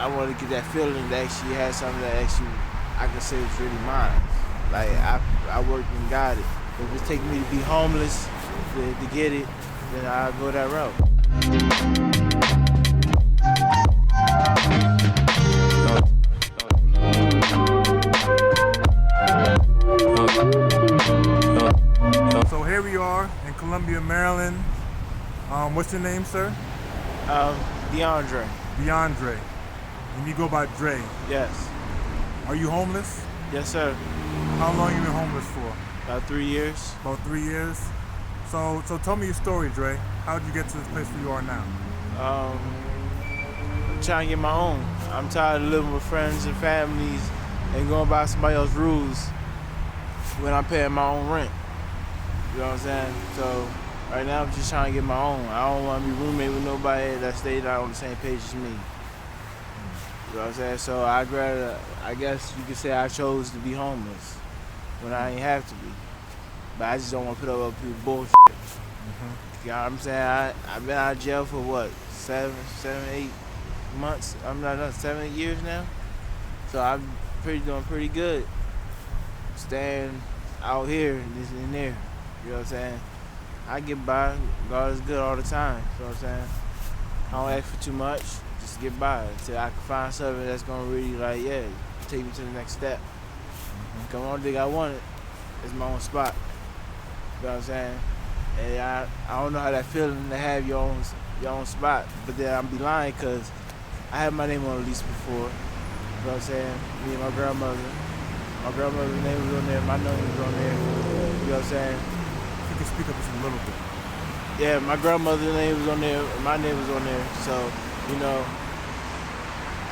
I want to get that feeling to actually have something that actually I can say is really mine. Like I worked and got it. If it's taking me to be homeless to get it, then I'll go that route. So here we are in Columbia, Maryland. What's your name, sir? Deondre. Deondre. And you go by Dre. Yes. Are you homeless? Yes, sir. How long you been homeless for? About 3 years. About 3 years. So tell me your story, Dre. How did you get to this place where you are now? I'm trying to get my own. I'm tired of living with friends and families and going by somebody else's rules when I'm paying my own rent. You know what I'm saying? So right now I'm just trying to get my own. I don't want to be roommate with nobody that stays out on the same page as me. You know what I'm saying? So I guess you could say I chose to be homeless when I ain't have to be. But I just don't want to put up with people's bullshit. You know what I'm saying? I've been out of jail for what, 7, 8 months? I'm not 7, 8 years now. So I'm doing pretty good. Staying out here and this and there. You know what I'm saying? I get by. God is good all the time. You know what I'm saying? I don't ask for too much. Just get by until I can find something that's gonna really take me to the next step. Cause one thing I wanted is my own spot. You know what I'm saying? And I don't know how that feeling to have your own spot, but then I'm be lying because I had my name on the lease before. You know what I'm saying? Me and my grandmother. My grandmother's name was on there, my name was on there. You know what I'm saying? You can speak up just a little bit. Yeah, my grandmother's name was on there, my name was on there. So, you know,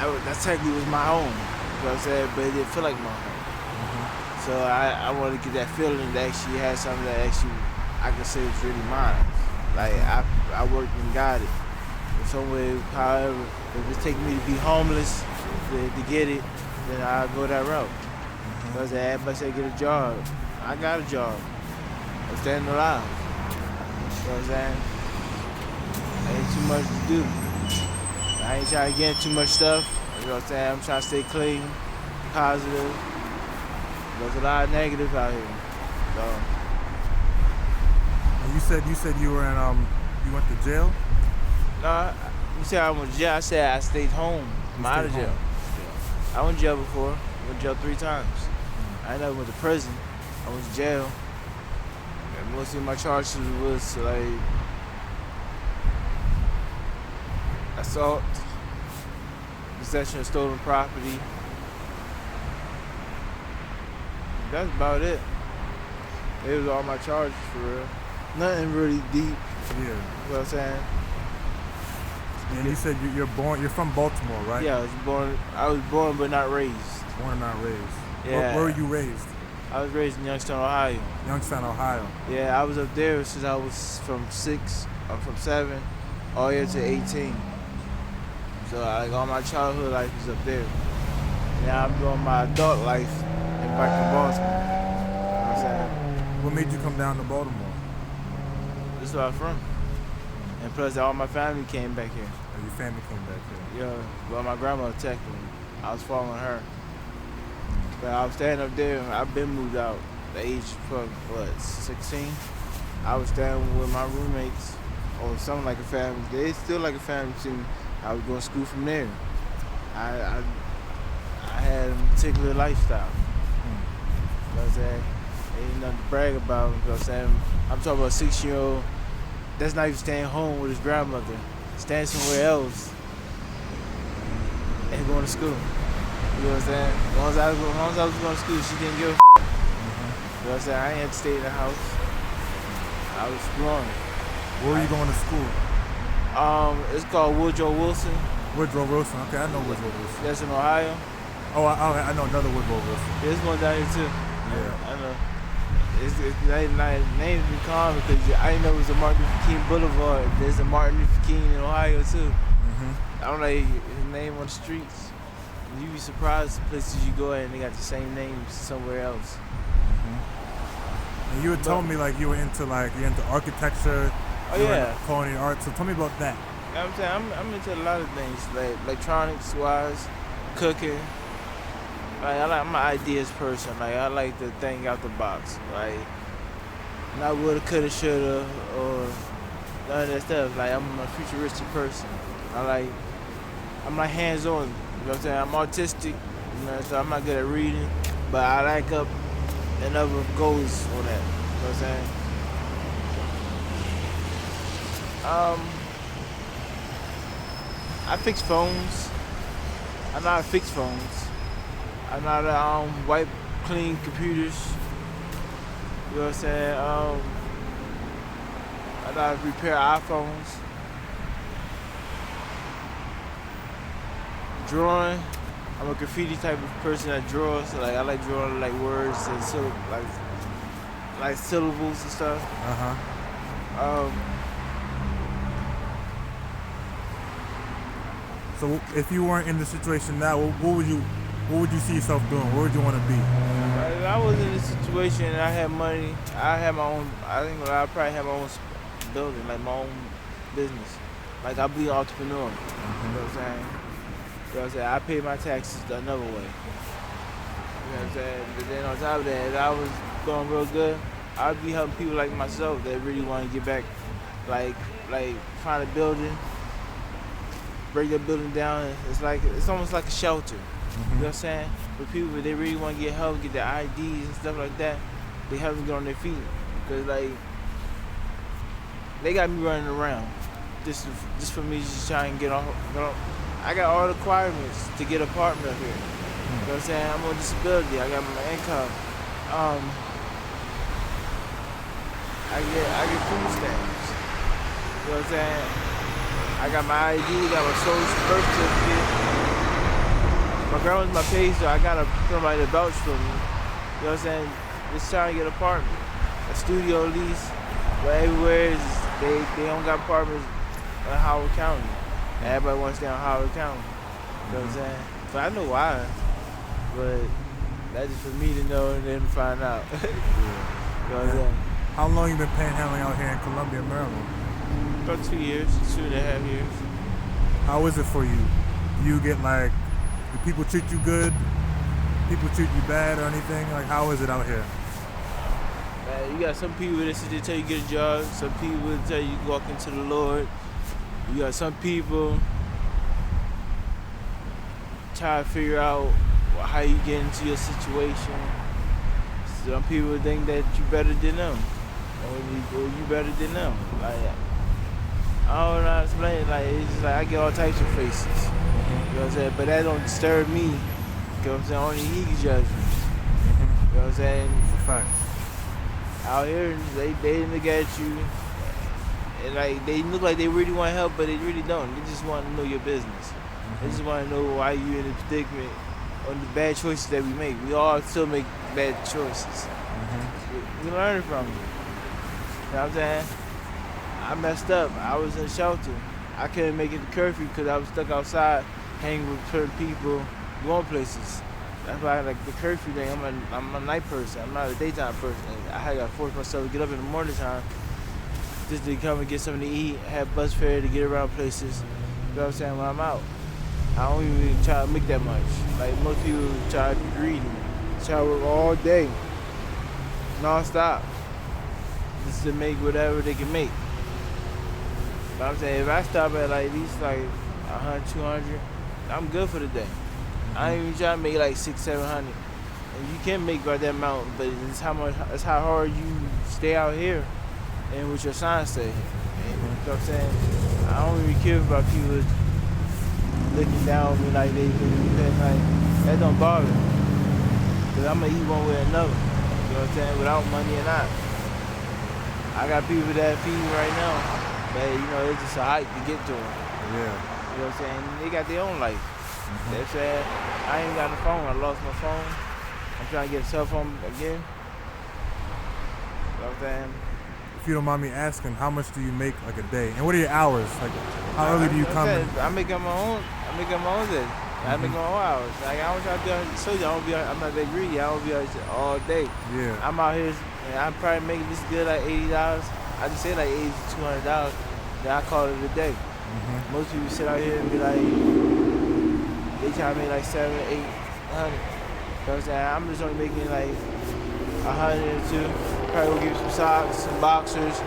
that technically was my home. You know what I'm saying? But it didn't feel like my home. So I want to get that feeling to actually have something that actually I can say is really mine. Like I worked and got it. In some way, however, if it's taking me to be homeless to get it, then I'll go that route. Because everybody say get a job. I got a job. I'm staying alive. You know what I'm saying? Ain't too much to do. I ain't trying to get into too much stuff. You know what I'm saying? I'm trying to stay clean, positive. There's a lot of negative out here. So. And you said you were in you went to jail? No, you said I went to jail. I said I stayed home. I'm out of jail. I went to jail before. I went to jail 3 times. I never went to prison. I went to jail. And most of my charges was like assault, possession of stolen property. That's about it. It was all my charges for real. Nothing really deep. Yeah. You know what I'm saying? And you said you're from Baltimore, right? Yeah, I was born but not raised. Born and not raised. Yeah. Where were you raised? I was raised in Youngstown, Ohio. Youngstown, Ohio. Yeah, I was up there since I was from 7 all the way to 18. So all my childhood life is up there. Now I'm doing my adult life back in Baltimore. You know what I'm saying? What made you come down to Baltimore? This is where I'm from. And plus all my family came back here. Oh, your family came back here? Yeah, well my grandmother technically. I was following her. But I was staying up there and I've been moved out. The age of 16? I was staying with my roommates or something like a family. They still like a family to me. I was going to school from there. I had a particular lifestyle. You know what I'm saying? Ain't nothing to brag about. You know what I'm saying? I'm talking about a 6-year-old that's not even staying home with his grandmother, staying somewhere else and going to school. You know what I'm saying? As long as I was going to school, she didn't give a You know what I'm saying? I ain't had to stay in the house. I was exploring. Where were you going to school? It's called Woodrow Wilson. Woodrow Wilson. Okay, I know Woodrow Wilson. That's in Ohio. Oh, I know another Woodrow Wilson. There's one down here too. Yeah. I know. Names be calm because I didn't know it was a Martin Luther King Boulevard. There's a Martin Luther King in Ohio too. I don't know his name on the streets. You'd be surprised the places you go at and they got the same names somewhere else. And you had told me like you're into architecture. Oh yeah. Culinary art. So tell me about that. You know what I'm saying? I'm into a lot of things, like electronics wise, cooking. I'm an ideas person. Like I like to think out the box. Like not woulda, coulda, shoulda, or none of that stuff. Like I'm a futuristic person. I'm like hands on. You know what I'm saying? I'm autistic. You know, so I'm not good at reading, but I like up and other goals on that. You know what I'm saying? I fix phones. I know how to fix phones. I know how to wipe clean computers. You know what I'm saying? I know how to repair iPhones. Drawing. I'm a graffiti type of person that draws. So like I like drawing like words and like syllables and stuff. So if you weren't in the situation now, what would you see yourself doing? Where would you want to be? If I was in a situation and I had money, I had my own. I think I'd probably have my own building, like my own business. Like I'd be an entrepreneur. You know what I'm saying? You know what I'm saying? I pay my taxes another way. You know what I'm saying? But then on top of that, if I was doing real good, I'd be helping people like myself that really want to get back, like find a building, break that building down. It's almost like a shelter. You know what I'm saying? For people, if they really want to get help, get their IDs and stuff like that, they help them get on their feet. Because like they got me running around. Just for me just trying to get off. I got all the requirements to get an apartment up here. You know what I'm saying? I'm on disability. I got my income. I get food stamps. You know what I'm saying? I got my ID, got my social birth certificate. My grandma's my pay, so I got somebody to vouch for me. You know what I'm saying? Just trying to get an apartment. A studio lease. But everywhere they don't got apartments in Howard County. Everybody wants to stay in Howard County. You know what I'm saying? But I know why. But that's just for me to know and then find out. You know what I'm saying? How long you been panhandling out here in Columbia, Maryland? About 2 years, 2.5 years. How is it for you? Do you get like, do people treat you good? People treat you bad or anything? Like, how is it out here? You got some people that sit there tell you get a job. Some people that tell you walk into the Lord. You got some people try to figure out how you get into your situation. Some people think that you better than them, or you better than them. Like I don't know how to explain it. Like it's just like I get all types of faces. You know what I'm saying? But that don't disturb me. You know what I'm saying? Only he can judge me. You know what I'm saying? Fact. Out here, they look at you. And like they look like they really want help, but they really don't. They just want to know your business. They just want to know why you in a predicament on the bad choices that we make. We all still make bad choices. We learn from them. You know what I'm saying? I messed up. I was in shelter. I couldn't make it to curfew because I was stuck outside hanging with certain people, going places. That's why I like the curfew thing. I'm a night person. I'm not a daytime person. I got to force myself to get up in the morning time just to come and get something to eat, have bus fare to get around places. You know what I'm saying? When I'm out, I don't even try to make that much. Like most people try to be greedy, try to work all day, non-stop, just to make whatever they can make. But I'm saying if I stop at least like 100, 200, I'm good for the day. I ain't even trying to make like 600, 700. And you can make by that amount, but it's how hard you stay out here and what your signs say. And, you know what I'm saying? I don't really care about people looking down on me like they like that don't bother me. Cause I'm gonna eat one way or another. You know what I'm saying? Without money or not. I got people that feed me right now, but you know it's just a hike to get to them. Yeah. You know what I'm saying? They got their own life. They're saying I ain't got a phone. I lost my phone. I'm trying to get a cell phone again. You know what I'm saying? If you don't mind me asking, how much do you make like a day? And what are your hours? Like, how early do you come in? I make up my own day. I make my own hours. Like I don't try to be on. So I'm not that greedy. I don't be out all day. Yeah. I'm out here. And I'm probably making this good like $80. I just say like $80 to $200. Then I call it a day. Most people sit out here and be like, they try to make like 700, 800. You know what I'm saying? I'm just only making like 100 or two. Probably gonna give you some socks, some boxers.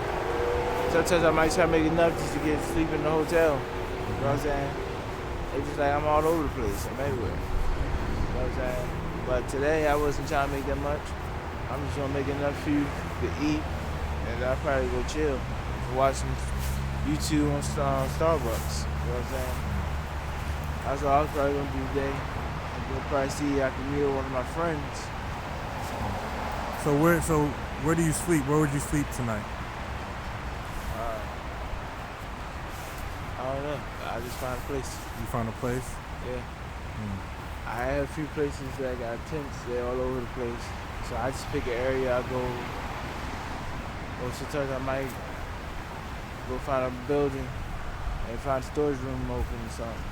Sometimes I might try to make enough just to get sleep in the hotel. You know what I'm saying? It's just like I'm all over the place. I'm everywhere. You know what I'm saying? But today I wasn't trying to make that much. I'm just gonna make enough for you to eat, and I'll probably go chill, watch some YouTube on Starbucks. You know what I'm saying? That's what I was probably gonna do today. And we'll probably see I can meet one of my friends. So where do you sleep? Where would you sleep tonight? I don't know. I just find a place. You found a place? Yeah. I have a few places that got tents. They're all over the place. So I just pick an area I go. Or sometimes I might go find a building and find a storage room open or something.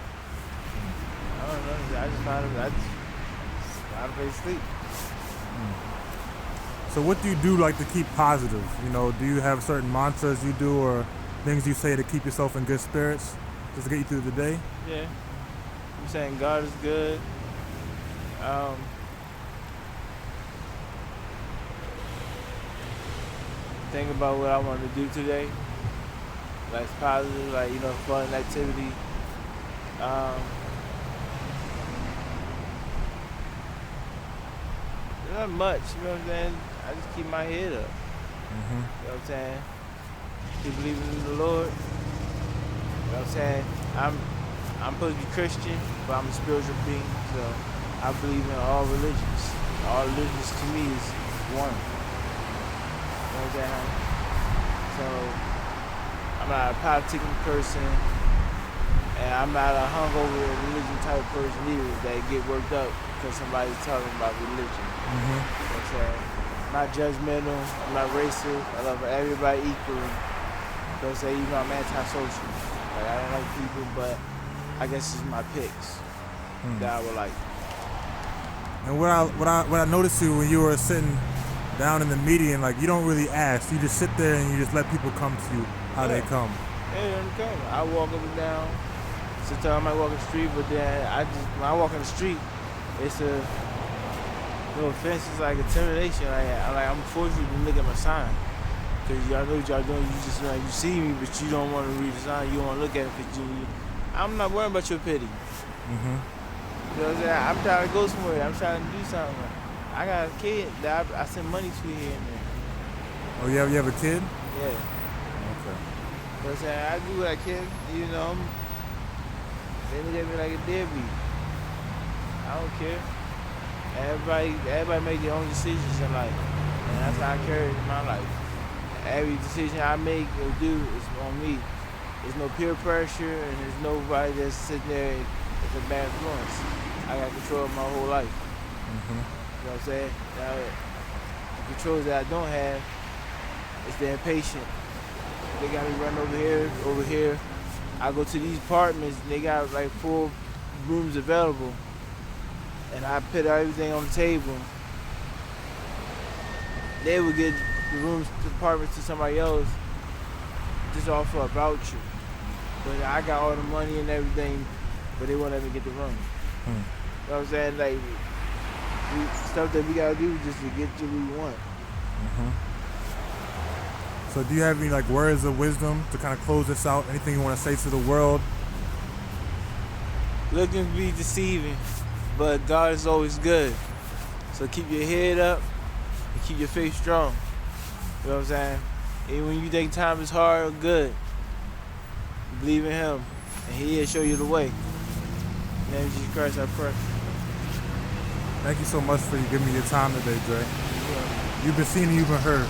I don't know. I just find a place to sleep. So what do you do like to keep positive? You know, do you have certain mantras you do or things you say to keep yourself in good spirits, just to get you through the day? Yeah. I'm saying God is good. Think about what I want to do today. Like positive, like, you know, fun activity. Not much, you know what I'm saying? I just keep my head up. You know what I'm saying? Keep believing in the Lord. You know what I'm saying? I'm supposed to be Christian, but I'm a spiritual being, so I believe in all religions. All religions to me is one. You know what I'm saying? So I'm not a politicking person, and I'm not a hungover religion type person either that get worked up because somebody's talking about religion. You know what I'm saying? I'm not judgmental, I'm not racist, I love everybody equally. So I'm saying, you know, I'm antisocial. Like, I don't like people, but I guess it's my picks that I would like. And what I noticed you when you were sitting down in the meeting, like you don't really ask, you just sit there and you just let people come to you how they come. Yeah, they come. I walk up and down. Sometimes I might walk in the street, but then when I walk in the street, it's no offense, it's like intimidation. I'm forced to look at my sign. Because y'all know what y'all doing, you just you see me, but you don't want to read the sign, you don't want to look at it because I'm not worrying about your pity. You know what I'm saying? I'm trying to go somewhere, I'm trying to do something. I got a kid that I send money to here and there. Oh, you have a kid? Yeah. Okay. You know what I'm saying? I do what I can, you know. They look at me like a deadbeat. I don't care. Everybody make their own decisions in life. And that's how I carry it in my life. Every decision I make or do is on me. There's no peer pressure and there's nobody that's sitting there with a bad influence. I got control of my whole life. You know what I'm saying? Now, the controls that I don't have is the impatient. They got me running over here. I go to these apartments and they got like 4 rooms available. And I put everything on the table. They would get the apartments to somebody else just off for a voucher. But I got all the money and everything, but they won't let me get the room. You know what I'm saying? Like, stuff that we gotta do just to get to what we want. So do you have any like words of wisdom to kind of close this out? Anything you want to say to the world? Looking to be deceiving, but God is always good. So keep your head up and keep your faith strong. You know what I'm saying? Even when you think time is hard or good, believe in Him, and He'll show you the way. In the name of Jesus Christ, I pray. Thank you so much for giving me your time today, Dre. You've been seen and you've been heard.